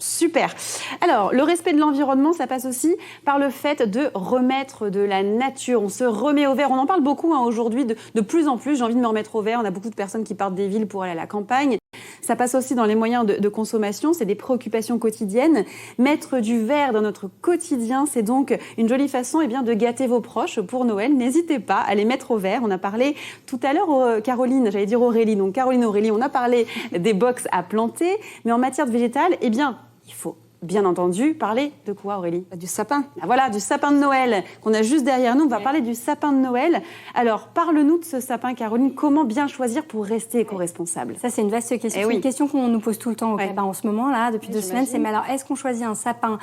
Super. Alors, le respect de l'environnement, ça passe aussi par le fait de remettre de la nature. On se remet au vert. On en parle beaucoup aujourd'hui, de plus en plus. J'ai envie de me remettre au vert. On a beaucoup de personnes qui partent des villes pour aller à la campagne. Ça passe aussi dans les moyens de consommation. C'est des préoccupations quotidiennes. Mettre du vert dans notre quotidien, c'est donc une jolie façon de gâter vos proches pour Noël. N'hésitez pas à les mettre au vert. On a parlé tout à l'heure, Caroline, j'allais dire Aurélie. Donc, Caroline, Aurélie, on a parlé des box à planter. Mais en matière de végétal, il faut bien entendu parler de quoi, Aurélie? Du sapin. Ah, voilà, du sapin de Noël qu'on a juste derrière nous. On va parler du sapin de Noël. Alors, parle-nous de ce sapin, Caroline. Comment bien choisir pour rester éco-responsable? Ça, c'est une vaste question. C'est une question qu'on nous pose tout le temps au Cabas en ce moment, là, depuis 2 semaines. C'est, mais alors, est-ce qu'on choisit un sapin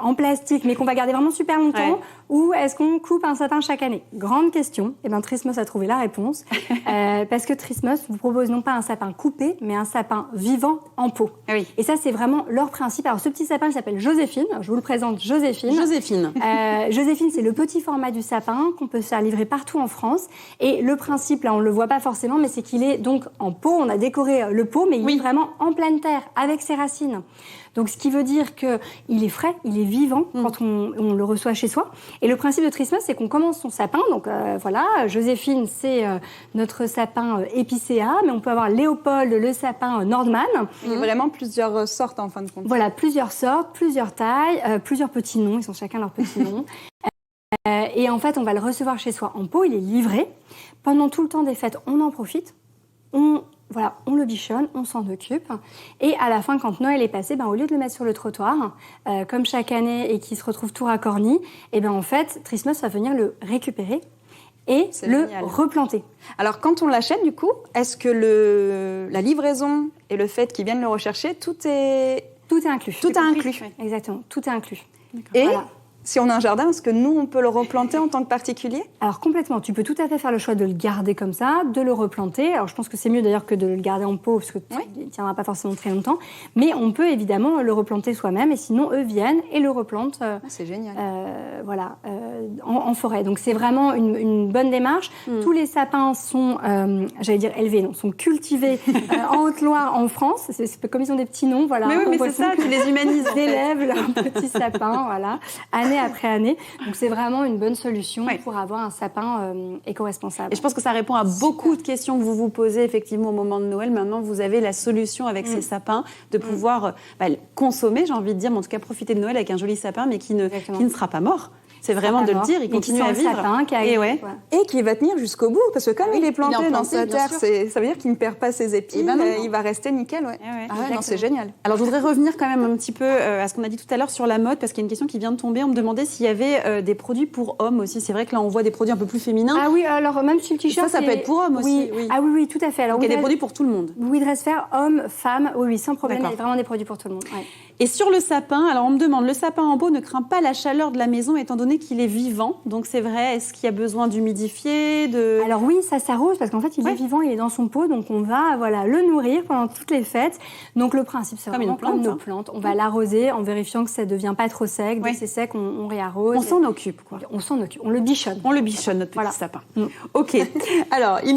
en plastique, mais qu'on va garder vraiment super longtemps, ou est-ce qu'on coupe un sapin chaque année? Grande question. Eh bien, Trismos a trouvé la réponse. Parce que Trismos vous propose non pas un sapin coupé, mais un sapin vivant en pot. Et ça, c'est vraiment leur principe. Alors, ce petit sapin, il s'appelle Joséphine. Je vous le présente, Joséphine. Joséphine. Joséphine, c'est le petit format du sapin qu'on peut se faire livrer partout en France. Et le principe, là, on le voit pas forcément, mais c'est qu'il est donc en pot. On a décoré le pot, mais il est vraiment en pleine terre, avec ses racines. Donc, ce qui veut dire qu'il est frais, il est vivant quand on le reçoit chez soi. Et le principe de Trismos, c'est qu'on commence son sapin. Donc, voilà, Joséphine, c'est notre sapin épicéa, mais on peut avoir Léopold, le sapin Nordman. Il y a vraiment plusieurs sortes, en fin de compte. Voilà, plusieurs sortes, plusieurs tailles, plusieurs petits noms. Ils sont chacun leur petit nom. Et en fait, on va le recevoir chez soi en pot. Il est livré. Pendant tout le temps des fêtes, on en profite. On le bichonne, on s'en occupe. Et à la fin, quand Noël est passé, au lieu de le mettre sur le trottoir, comme chaque année, et qu'il se retrouve tout racorni, en fait, Trismos va venir le récupérer et le replanter. Alors, quand on l'achète, du coup, est-ce que la livraison et le fait qu'ils viennent le rechercher, tout est inclus. Tout est inclus. Oui, exactement, tout est inclus. Et si on a un jardin, est-ce que nous, on peut le replanter en tant que particulier? Alors complètement, tu peux tout à fait faire le choix de le garder comme ça, de le replanter. Alors je pense que c'est mieux d'ailleurs que de le garder en pot, parce que il ne tiendra pas forcément très longtemps. Mais on peut évidemment le replanter soi-même, et sinon eux viennent et le replantent c'est génial. En forêt. Donc c'est vraiment une bonne démarche. Tous les sapins sont, élevés, sont cultivés en Haute-Loire, en France. C'est comme ils ont des petits noms, voilà. Mais c'est ça, tu les humanises. Ils élèvent leurs petits sapins, voilà, année après année. Donc c'est vraiment une bonne solution pour avoir un sapin éco-responsable. Et je pense que ça répond à beaucoup de questions que vous vous posez effectivement au moment de Noël. Maintenant, vous avez la solution avec ces sapins de pouvoir consommer, j'ai envie de dire, mais en tout cas profiter de Noël avec un joli sapin, mais qui ne sera pas mort. C'est vraiment de le dire, il continue à vivre. Et qui va tenir jusqu'au bout, parce que comme il est planté dans sa terre, ça veut dire qu'il ne perd pas ses épines, il va rester nickel. Non, c'est génial. Alors, je voudrais revenir quand même un petit peu à ce qu'on a dit tout à l'heure sur la mode, parce qu'il y a une question qui vient de tomber. On me demandait s'il y avait des produits pour hommes aussi. C'est vrai que là, on voit des produits un peu plus féminins. Ah oui, alors même si le t-shirt... Ça peut être pour hommes aussi. Ah oui, tout à fait. Alors, il y a des produits pour tout le monde. Oui, Dressfair, hommes, femmes, oui, sans problème. Il y a vraiment des produits pour tout le monde. Et sur le sapin, alors on me demande, le sapin en pot ne craint pas la chaleur de la maison étant donné qu'il est vivant. Donc c'est vrai, est-ce qu'il y a besoin d'humidifier Alors oui, ça s'arrose parce qu'en fait il est vivant, il est dans son pot, donc on va le nourrir pendant toutes les fêtes. Donc le principe c'est vraiment comme nos plantes, on va l'arroser en vérifiant que ça ne devient pas trop sec. Dès que c'est sec, on réarrose. On s'en occupe quoi. On s'en occupe, on le bichonne. On le bichonne notre petit sapin. Ok, alors